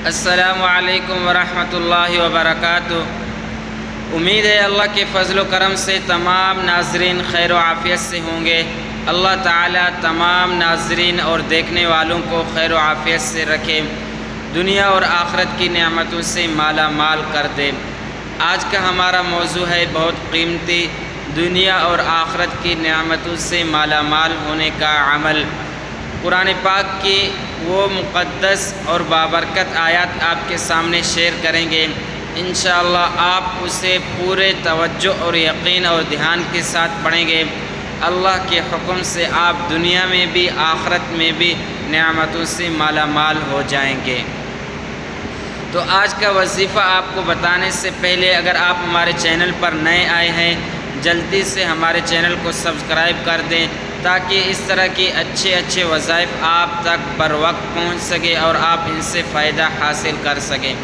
السلام علیکم ورحمۃ اللہ وبرکاتہ۔ امید ہے اللہ کے فضل و کرم سے تمام ناظرین خیر و عافیت سے ہوں گے۔ اللہ تعالیٰ تمام ناظرین اور دیکھنے والوں کو خیر و عافیت سے رکھے، دنیا اور آخرت کی نعمتوں سے مالا مال کر دے۔ آج کا ہمارا موضوع ہے بہت قیمتی، دنیا اور آخرت کی نعمتوں سے مالا مال ہونے کا عمل۔ قرآن پاک کی وہ مقدس اور بابرکت آیات آپ کے سامنے شیئر کریں گے۔ انشاءاللہ آپ اسے پورے توجہ اور یقین اور دھیان کے ساتھ پڑھیں گے، اللہ کے حکم سے آپ دنیا میں بھی آخرت میں بھی نعمتوں سے مالا مال ہو جائیں گے۔ تو آج کا وظیفہ آپ کو بتانے سے پہلے اگر آپ ہمارے چینل پر نئے آئے ہیں، جلدی سے ہمارے چینل کو سبسکرائب کر دیں تاکہ اس طرح کی اچھے وظائف آپ تک بر وقت پہنچ سکے اور آپ ان سے فائدہ حاصل کر سکیں۔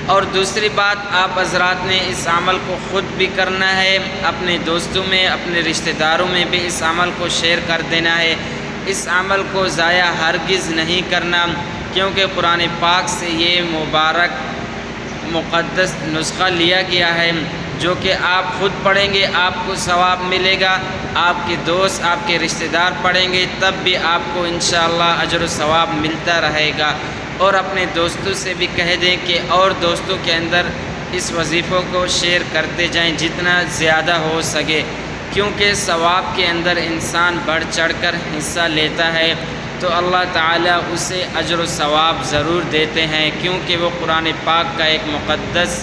اور دوسری بات، آپ حضرات نے اس عمل کو خود بھی کرنا ہے، اپنے دوستوں میں، اپنے رشتہ داروں میں بھی اس عمل کو شیئر کر دینا ہے۔ اس عمل کو ضائع ہرگز نہیں کرنا، کیونکہ قرآن پاک سے یہ مبارک مقدس نسخہ لیا گیا ہے جو کہ آپ خود پڑھیں گے آپ کو ثواب ملے گا، آپ کے دوست، آپ کے رشتہ دار پڑھیں گے تب بھی آپ کو انشاءاللہ اجر و ثواب ملتا رہے گا۔ اور اپنے دوستوں سے بھی کہہ دیں کہ اور دوستوں کے اندر اس وظیفوں کو شیئر کرتے جائیں جتنا زیادہ ہو سکے، کیونکہ ثواب کے اندر انسان بڑھ چڑھ کر حصہ لیتا ہے تو اللہ تعالیٰ اسے اجر و ثواب ضرور دیتے ہیں، کیونکہ وہ قرآن پاک کا ایک مقدس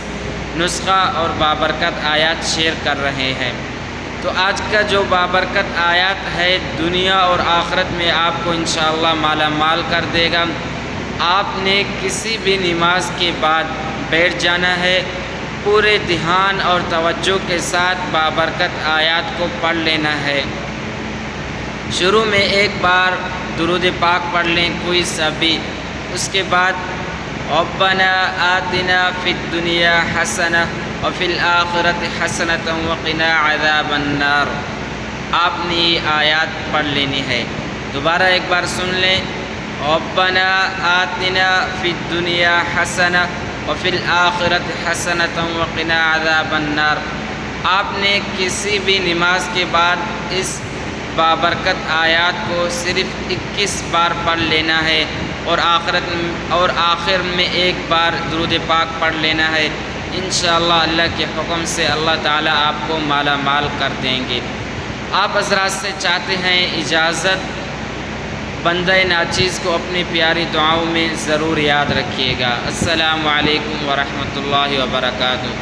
نسخہ اور بابرکت آیات شیئر کر رہے ہیں۔ تو آج کا جو بابرکت آیات ہے دنیا اور آخرت میں آپ کو انشاءاللہ مالا مال کر دے گا۔ آپ نے کسی بھی نماز کے بعد بیٹھ جانا ہے، پورے دھیان اور توجہ کے ساتھ بابرکت آیات کو پڑھ لینا ہے۔ شروع میں ایک بار درود پاک پڑھ لیں کوئی سا بھی، اس کے بعد ربنا آتنا فی الدنیا حسنہ وفی الآخرۃ حسنۃ وقنا عذاب النار۔ آپ نے یہ آیات پڑھ لینی ہے۔ دوبارہ ایک بار سن لیں، ربنا آتنا فی الدنیا حسنہ وفی الآخرۃ حسنۃ وقنا عذاب النار۔ آپ نے کسی بھی نماز کے بعد اس بابرکت آیات کو صرف 21 بار پڑھ لینا ہے اور آخر میں ایک بار درود پاک پڑھ لینا ہے۔ انشاءاللہ اللہ کے حکم سے اللہ تعالیٰ آپ کو مالا مال کر دیں گے۔ آپ حضرات سے چاہتے ہیں اجازت، بندہ ناچیز کو اپنی پیاری دعاؤں میں ضرور یاد رکھیے گا۔ السلام علیکم ورحمۃ اللہ وبرکاتہ۔